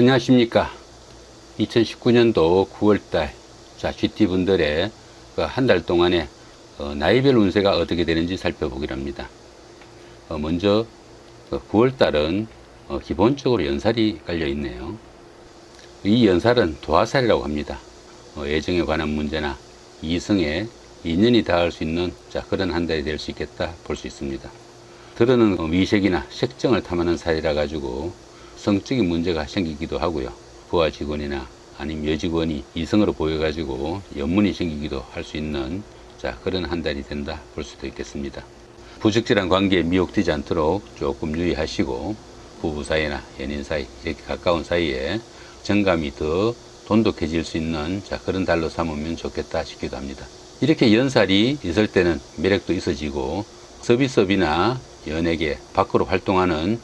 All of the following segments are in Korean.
안녕하십니까. 2019년도 9월달 GT분들의 한 달 동안의 나이별 운세가 어떻게 되는지 살펴보기로 합니다. 먼저 9월달은 기본적으로 연살이 깔려 있네요. 이 연살은 도화살이라고 합니다. 애정에 관한 문제나 이성에 인연이 닿을 수 있는 그런 한 달이 될 수 있겠다 볼 수 있습니다. 들어는 위색이나 색정을 탐하는 살이라 가지고 성적인 문제가 생기기도 하고요. 부하 직원이나 아니면 여직원이 이성으로 보여 가지고 연문이 생기기도 할 수 있는 그런 한 달이 된다 볼 수도 있겠습니다. 부적절한 관계에 미혹되지 않도록 조금 유의하시고, 부부 사이나 연인 사이, 이렇게 가까운 사이에 정감이 더 돈독해질 수 있는 그런 달로 삼으면 좋겠다 싶기도 합니다. 이렇게 연살이 있을 때는 매력도 있어지고, 서비스업이나 연예계 밖으로 활동하는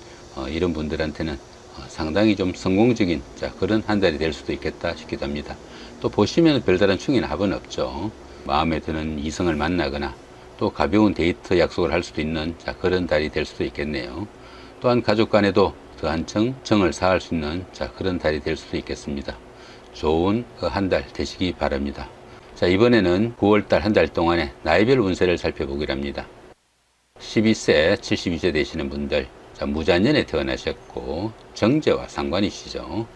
이런 분들한테는 상당히 좀 성공적인 그런 한 달이 될 수도 있겠다 싶기도 합니다. 또 보시면 별다른 충이나 합은 없죠. 마음에 드는 이성을 만나거나 또 가벼운 데이트 약속을 할 수도 있는 그런 달이 될 수도 있겠네요. 또한 가족 간에도 더 한층 정을 쌓을 수 있는 그런 달이 될 수도 있겠습니다. 좋은 한 달 되시기 바랍니다. 이번에는 9월달 한 달 동안의 나이별 운세를 살펴보기로 합니다. 12세, 72세 되시는 분들, 무자년에 태어나셨고 정제와 상관이시죠.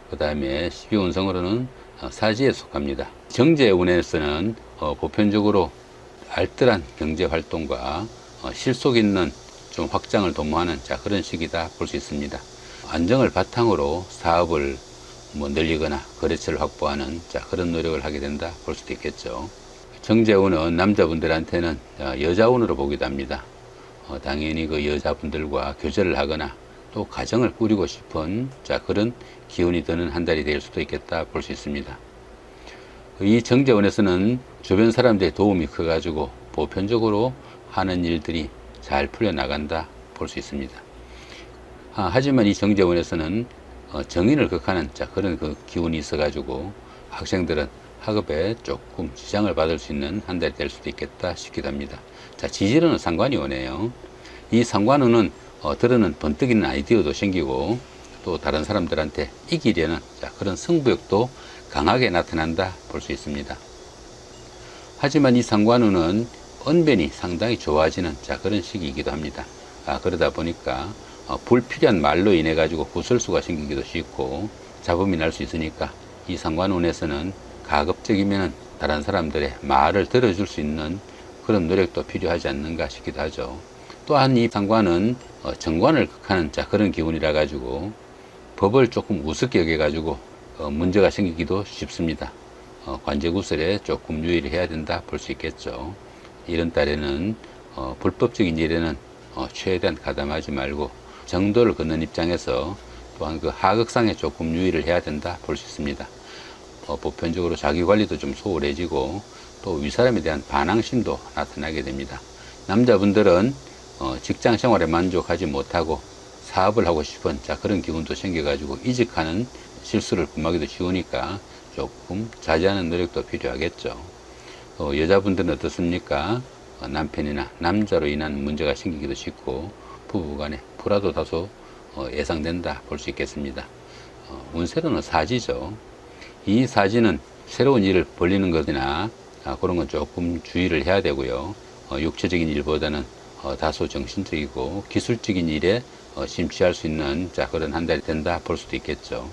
그 다음에 12운성으로는 사지에 속합니다. 정제 운에서는 보편적으로 알뜰한 경제활동과 실속 있는 좀 확장을 도모하는 그런 시기다 볼 수 있습니다. 안정을 바탕으로 사업을 늘리거나 거래처를 확보하는 그런 노력을 하게 된다 볼 수도 있겠죠. 정제운은 남자분들한테는 여자운으로 보기도 합니다. 당연히 그 여자분들과 교제를 하거나 또 가정을 꾸리고 싶은 그런 기운이 드는 한 달이 될 수도 있겠다 볼 수 있습니다. 이 정제운에서는 주변 사람들의 도움이 커가지고 보편적으로 하는 일들이 잘 풀려나간다 볼 수 있습니다. 하지만 이 정제운에서는 정인을 극하는 그런 그 기운이 있어가지고 학생들은 학업에 조금 지장을 받을 수 있는 한 달이 될 수도 있겠다 싶기도 합니다. 지지로는 상관이 오네요. 이 상관운은 들어는 번뜩 있는 아이디어도 생기고 또 다른 사람들한테 이기려는 그런 승부욕도 강하게 나타난다 볼 수 있습니다. 하지만 이 상관운은 언변이 상당히 좋아지는 그런 시기이기도 합니다. 그러다 보니까 불필요한 말로 인해 가지고 구설수가 생기기도 쉽고 잡음이 날 수 있으니까 이 상관운에서는 가급적이면 다른 사람들의 말을 들어줄 수 있는 그런 노력도 필요하지 않는가 싶기도 하죠. 또한 이 상관은 정관을 극하는 그런 기운이라 가지고 법을 조금 우습게 여겨 가지고 문제가 생기기도 쉽습니다. 관제구설에 조금 유의를 해야 된다 볼 수 있겠죠. 이런 달에는 불법적인 일에는 최대한 가담하지 말고 정도를 걷는 입장에서 또한 그 하극상에 조금 유의를 해야 된다 볼 수 있습니다. 보편적으로 자기관리도 좀 소홀해지고 또 윗사람에 대한 반항심도 나타나게 됩니다. 남자분들은 직장 생활에 만족하지 못하고 사업을 하고 싶은 그런 기분도 생겨가지고 이직하는 실수를 범하기도 쉬우니까 조금 자제하는 노력도 필요하겠죠. 여자분들은 어떻습니까? 남편이나 남자로 인한 문제가 생기기도 쉽고 부부간에 불화도 다소 예상된다 볼 수 있겠습니다. 운세로는 사지죠. 이 사지는 새로운 일을 벌리는 것이나 그런 건 조금 주의를 해야 되고요. 육체적인 일보다는 다소 정신적이고 기술적인 일에 심취할 수 있는 그런 한 달이 된다 볼 수도 있겠죠.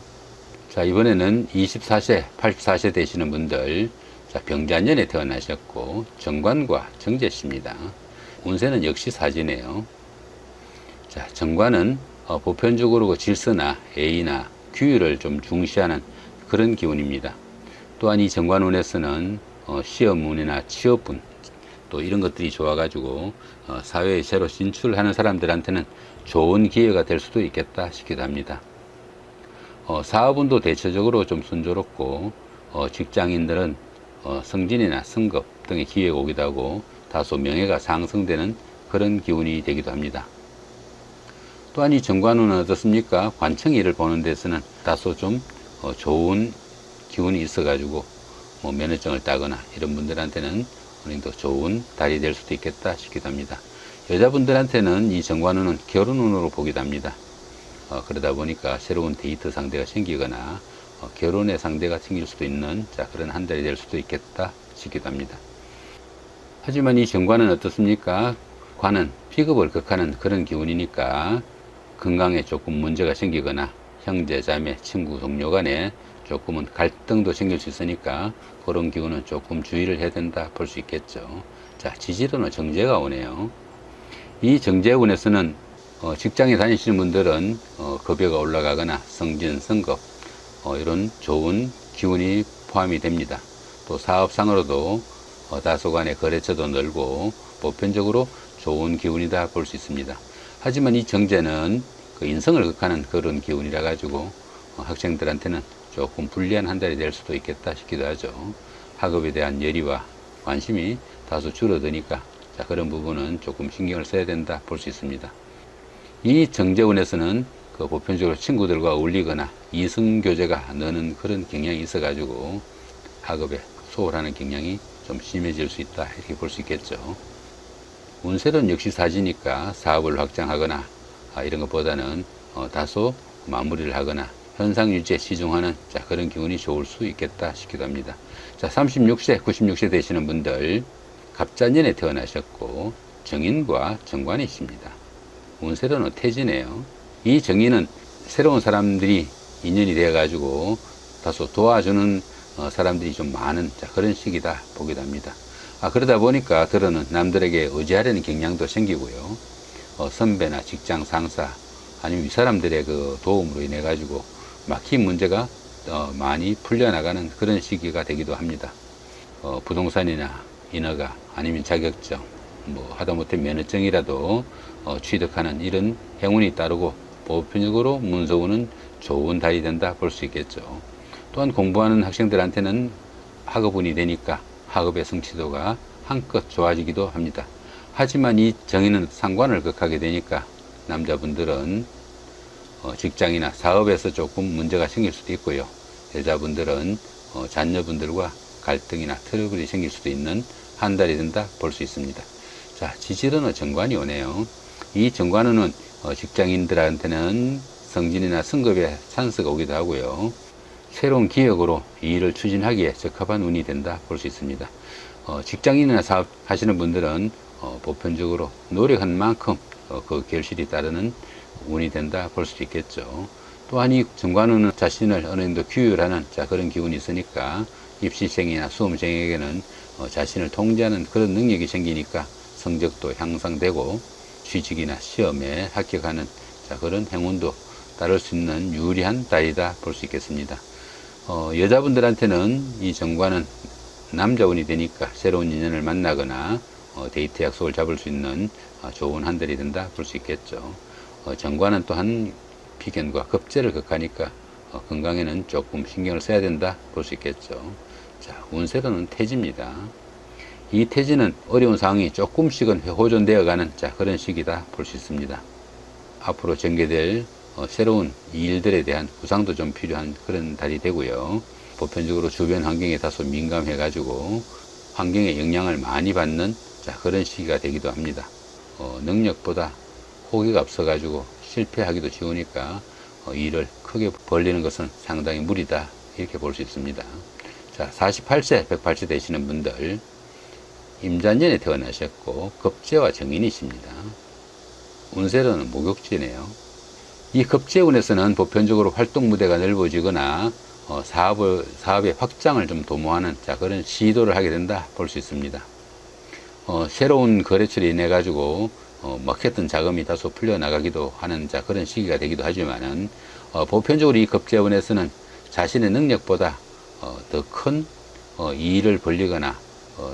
이번에는 24세, 84세 되시는 분들, 병자년에 태어나셨고 정관과 정제시입니다. 운세는 역시 사지네요. 정관은 보편적으로 그 질서나 예의나 규율을 좀 중시하는 그런 기운입니다. 또한 이 정관운에서는 시험운이나 취업운 또 이런 것들이 좋아가지고 사회에 새로 진출하는 사람들한테는 좋은 기회가 될 수도 있겠다 싶기도 합니다. 사업운도 대체적으로 좀 순조롭고 직장인들은 승진이나 승급 등의 기회가 오기도 하고 다소 명예가 상승되는 그런 기운이 되기도 합니다. 또한 이 정관운은 어떻습니까? 관청일을 보는 데서는 다소 좀 좋은 기운이 있어가지고 면허증을 따거나 이런 분들한테는 더 좋은 달이 될 수도 있겠다 싶기도 합니다. 여자분들한테는 이 정관운은 결혼운으로 보기도 합니다. 그러다 보니까 새로운 데이트 상대가 생기거나 결혼의 상대가 생길 수도 있는 그런 한 달이 될 수도 있겠다 싶기도 합니다. 하지만 이 정관은 어떻습니까? 관은 비겁을 극하는 그런 기운이니까 건강에 조금 문제가 생기거나 형제, 자매, 친구, 동료 간에 조금은 갈등도 생길 수 있으니까 그런 기운은 조금 주의를 해야 된다 볼 수 있겠죠. 자, 지지로는 정제가 오네요. 이 정제운에서는 직장에 다니시는 분들은 급여가 올라가거나 승진, 승급 이런 좋은 기운이 포함이 됩니다. 또 사업상으로도 다소간의 거래처도 늘고 보편적으로 좋은 기운이다 볼 수 있습니다. 하지만 이 정제는 그 인성을 극하는 그런 기운이라 가지고 학생들한테는 조금 불리한 한 달이 될 수도 있겠다 싶기도 하죠. 학업에 대한 열의와 관심이 다소 줄어드니까 그런 부분은 조금 신경을 써야 된다 볼 수 있습니다. 이 정제운에서는 그 보편적으로 친구들과 어울리거나 이성교제가 느는 그런 경향이 있어 가지고 학업에 소홀하는 경향이 좀 심해질 수 있다 이렇게 볼 수 있겠죠. 운세는 역시 사지니까 사업을 확장하거나 이런 것보다는 다소 마무리를 하거나 현상 유지에 치중하는 그런 기운이 좋을 수 있겠다 싶기도 합니다. 자, 36세, 96세 되시는 분들 갑자년에 태어나셨고 정인과 정관이십니다. 운세로는 태지네요. 이 정인은 새로운 사람들이 인연이 되어 가지고 다소 도와주는 사람들이 좀 많은 그런 시기다 보기도 합니다. 그러다 보니까 들어는 남들에게 의지하려는 경향도 생기고요. 선배나 직장 상사 아니면 이 사람들의 그 도움으로 인해 가지고 막힌 문제가 많이 풀려나가는 그런 시기가 되기도 합니다. 부동산이나 인허가 아니면 자격증 하다못해 면허증이라도 취득하는 이런 행운이 따르고 보편적으로 문서운은 좋은 달이 된다 볼 수 있겠죠. 또한 공부하는 학생들한테는 학업운이 되니까 학업의 성취도가 한껏 좋아지기도 합니다. 하지만 이 정인은 상관을 극하게 되니까 남자분들은 직장이나 사업에서 조금 문제가 생길 수도 있고요. 여자분들은 자녀분들과 갈등이나 트러블이 생길 수도 있는 한 달이 된다 볼 수 있습니다. 자, 지지로는 정관이 오네요. 이 정관운은 직장인들한테는 승진이나 승급에 찬스가 오기도 하고요. 새로운 기획으로 이 일을 추진하기에 적합한 운이 된다 볼 수 있습니다. 직장인이나 사업 하시는 분들은 보편적으로 노력한 만큼 그 결실이 따르는 운이 된다 볼 수 있겠죠. 또한 이 정관운은 자신을 어느 정도 규율하는 그런 기운이 있으니까 입시생이나 수험생에게는 자신을 통제하는 그런 능력이 생기니까 성적도 향상되고 취직이나 시험에 합격하는 그런 행운도 따를 수 있는 유리한 달이다 볼 수 있겠습니다. 여자분들한테는 이 정관은 남자운이 되니까 새로운 인연을 만나거나 데이트 약속을 잡을 수 있는 좋은 한 달이 된다 볼 수 있겠죠. 정관은 또한 비견과 급제를 극하니까 건강에는 조금 신경을 써야 된다 볼 수 있겠죠. 자, 운세로는 태지입니다. 이 태지는 어려운 상황이 조금씩은 호전되어 가는 그런 시기다 볼 수 있습니다. 앞으로 전개될 새로운 일들에 대한 구상도 좀 필요한 그런 달이 되고요. 보편적으로 주변 환경에 다소 민감해 가지고 환경의 영향을 많이 받는 그런 시기가 되기도 합니다. 능력보다 호기가 없어 가지고 실패하기도 쉬우니까 일을 크게 벌리는 것은 상당히 무리다 이렇게 볼 수 있습니다. 자, 48세, 108세 되시는 분들 임자년에 태어나셨고 급제와 정인이십니다. 운세로는 목욕지네요. 이 급제운에서는 보편적으로 활동 무대가 넓어지거나 사업의 확장을 좀 도모하는 그런 시도를 하게 된다 볼 수 있습니다. 새로운 거래처로 인해 가지고 막혔던 자금이 다소 풀려나가기도 하는 그런 시기가 되기도 하지만은 보편적으로 이 급제운에서는 자신의 능력보다 더 큰 일을 벌리거나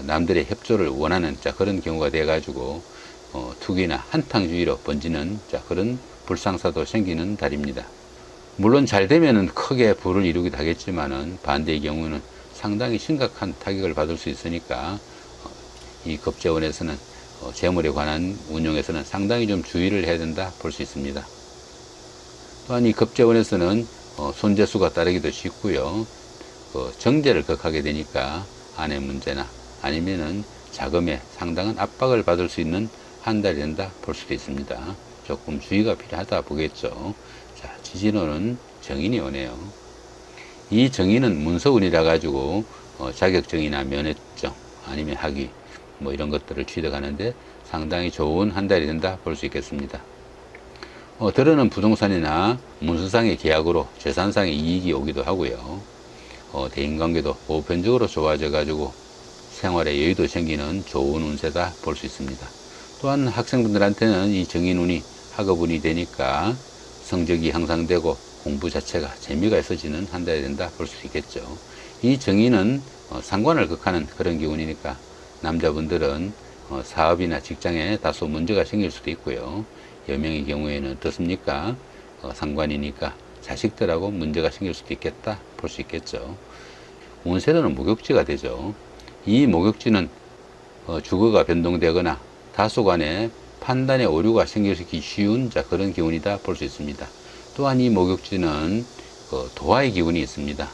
남들의 협조를 원하는 그런 경우가 돼 가지고 투기나 한탕주의로 번지는 그런 불상사도 생기는 달입니다. 물론 잘 되면은 크게 부를 이루기도 하겠지만은 반대의 경우는 상당히 심각한 타격을 받을 수 있으니까 이 급제운에서는 재물에 관한 운용에서는 상당히 좀 주의를 해야 된다 볼 수 있습니다. 또한 이 급제운에서는 손재수가 따르기도 쉽고요. 정제를 극하게 되니까 아내 문제나 아니면은 자금에 상당한 압박을 받을 수 있는 한 달이 된다 볼 수도 있습니다. 조금 주의가 필요하다 보겠죠. 자, 지지로는 정인이 오네요. 이 정인은 문서운이라 가지고 자격증이나 면허증 아니면 학위 뭐 이런 것들을 취득하는데 상당히 좋은 한 달이 된다 볼 수 있겠습니다. 들어는 부동산이나 문서상의 계약으로 재산상의 이익이 오기도 하고요. 대인관계도 보편적으로 좋아져 가지고 생활에 여유도 생기는 좋은 운세다 볼 수 있습니다. 또한 학생분들한테는 이 정인운이 학업운이 되니까 성적이 향상되고 공부 자체가 재미가 있어지는 한 달이 된다 볼 수 있겠죠. 이 정인은 상관을 극하는 그런 기운이니까 남자분들은 사업이나 직장에 다소 문제가 생길 수도 있고요. 여명의 경우에는 어떻습니까? 상관이니까 자식들하고 문제가 생길 수도 있겠다 볼 수 있겠죠. 운세로는 목욕지가 되죠. 이 목욕지는 주거가 변동되거나 다소간에 판단에 오류가 생기기 쉬운 그런 기운이다 볼 수 있습니다. 또한 이 목욕지는 도화의 기운이 있습니다.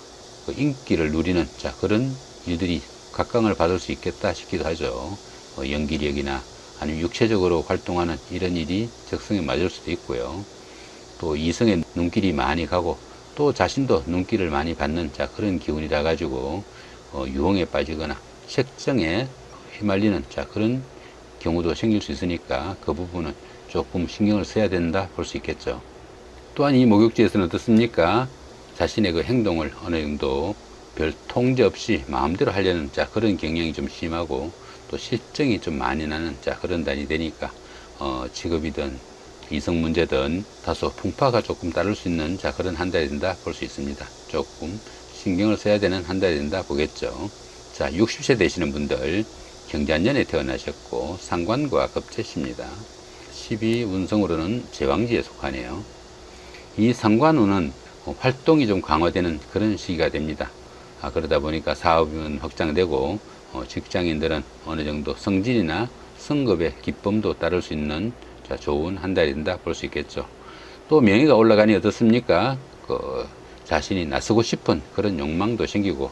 인기를 누리는 그런 일들이 각광을 받을 수 있겠다 싶기도 하죠. 연기력이나 아니면 육체적으로 활동하는 이런 일이 적성에 맞을 수도 있고요. 또 이성의 눈길이 많이 가고 또 자신도 눈길을 많이 받는 그런 기운이라 가지고 유혹에 빠지거나 색정에 휘말리는 그런 경우도 생길 수 있으니까 그 부분은 조금 신경을 써야 된다 볼 수 있겠죠. 또한 이 목욕지에서는 어떻습니까? 자신의 그 행동을 어느 정도 별 통제 없이 마음대로 하려는 그런 경향이 좀 심하고 또 실정이 좀 많이 나는 그런 달이 되니까 직업이든 이성 문제든 다소 풍파가 조금 따를 수 있는 그런 한 달이 된다 볼 수 있습니다. 조금 신경을 써야 되는 한 달이 된다 보겠죠. 자, 60세 되시는 분들 경자년에 태어나셨고 상관과 급제십니다. 12운성으로는 제왕지에 속하네요. 이 상관운은 활동이 좀 강화되는 그런 시기가 됩니다. 그러다 보니까 사업은 확장되고 직장인들은 어느 정도 성진이나 성급의 기쁨도 따를 수 있는 좋은 한 달이 된다 볼 수 있겠죠. 또 명예가 올라가니 어떻습니까? 자신이 나서고 싶은 그런 욕망도 생기고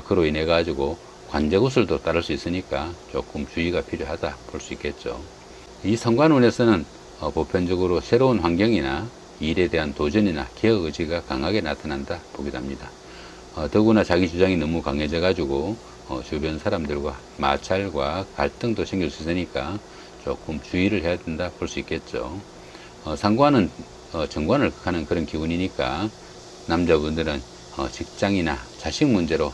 그로 인해 가지고 관제구슬도 따를 수 있으니까 조금 주의가 필요하다 볼 수 있겠죠. 이 상관운에서는 보편적으로 새로운 환경이나 일에 대한 도전이나 개혁 의지가 강하게 나타난다 보기도 합니다. 더구나 자기 주장이 너무 강해져 가지고 주변 사람들과 마찰과 갈등도 생길 수 있으니까 조금 주의를 해야 된다 볼 수 있겠죠. 상관은 정관을 극하는 그런 기운이니까 남자분들은 직장이나 자식 문제로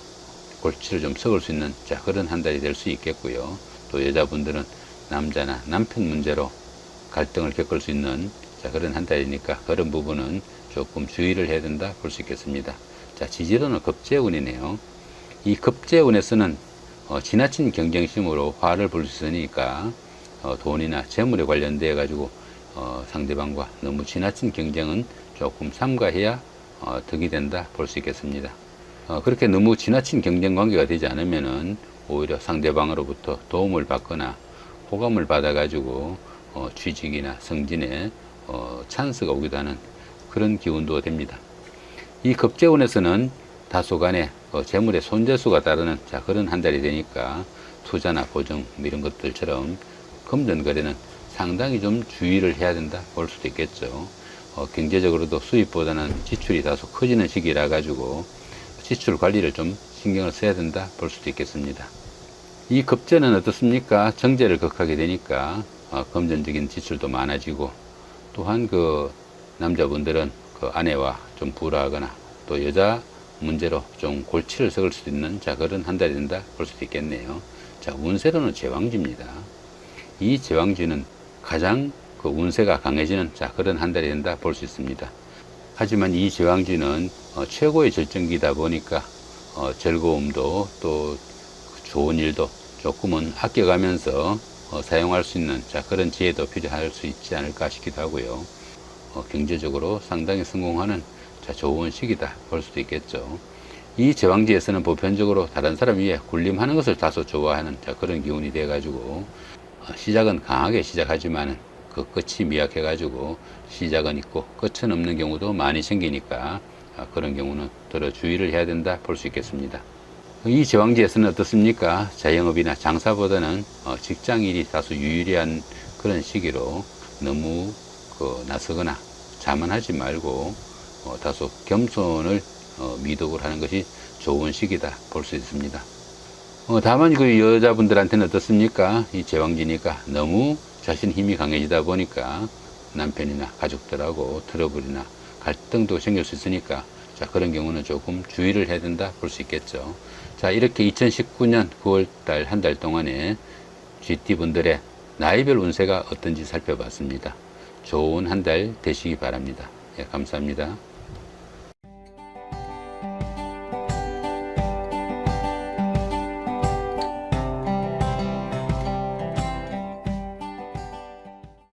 골치를 좀 썩을 수 있는 그런 한 달이 될 수 있겠고요. 또 여자분들은 남자나 남편 문제로 갈등을 겪을 수 있는 그런 한 달이니까 그런 부분은 조금 주의를 해야 된다 볼 수 있겠습니다. 자, 지지로는 급제운이네요. 이 급제운에서는 지나친 경쟁심으로 화를 불 수 있으니까 돈이나 재물에 관련되어 가지고 상대방과 너무 지나친 경쟁은 조금 삼가해야 득이 된다 볼 수 있겠습니다. 그렇게 너무 지나친 경쟁 관계가 되지 않으면은 오히려 상대방으로부터 도움을 받거나 호감을 받아 가지고 취직이나 승진에 찬스가 오기도 하는 그런 기운도 됩니다. 이 급제운에서는 다소간에 재물의 손재수가 따르는 그런 한 달이 되니까 투자나 보증 이런 것들처럼 금전거래는 상당히 좀 주의를 해야 된다 볼 수도 있겠죠. 경제적으로도 수입보다는 지출이 다소 커지는 시기라 가지고 지출 관리를 좀 신경을 써야 된다 볼 수도 있겠습니다. 이 급제는 어떻습니까? 정제를 극하게 되니까 금전적인 지출도 많아지고 또한 남자분들은 아내와 좀 불화하거나 또 여자 문제로 좀 골치를 썩을 수도 있는 그런 한 달이 된다 볼 수도 있겠네요. 자, 운세로는 제왕지입니다. 이 제왕지는 가장 운세가 강해지는 그런 한 달이 된다 볼 수 있습니다. 하지만 이 제왕지는 최고의 절정기다 보니까 즐거움도 또 좋은 일도 조금은 아껴가면서 사용할 수 있는 그런 지혜도 필요할 수 있지 않을까 싶기도 하고요. 경제적으로 상당히 성공하는 좋은 시기다 볼 수도 있겠죠. 이 제왕지에서는 보편적으로 다른 사람 위에 군림하는 것을 다소 좋아하는 그런 기운이 돼 가지고 시작은 강하게 시작하지만 그 끝이 미약해 가지고 시작은 있고 끝은 없는 경우도 많이 생기니까 그런 경우는 더러 주의를 해야 된다 볼 수 있겠습니다. 이 제왕지에서는 어떻습니까? 자영업이나 장사보다는 직장일이 다소 유리한 그런 시기로 너무 나서거나 자만하지 말고 다소 겸손을 미덕을 하는 것이 좋은 시기다 볼 수 있습니다. 다만 그 여자분들한테는 어떻습니까? 이 제왕지니까 너무 자신 힘이 강해지다 보니까 남편이나 가족들하고 트러블이나 갈등도 생길 수 있으니까 자, 그런 경우는 조금 주의를 해야 된다 볼 수 있겠죠. 자, 이렇게 2019년 9월달 한 달 동안에 GT 분들의 나이별 운세가 어떤지 살펴봤습니다. 좋은 한 달 되시기 바랍니다. 예, 감사합니다.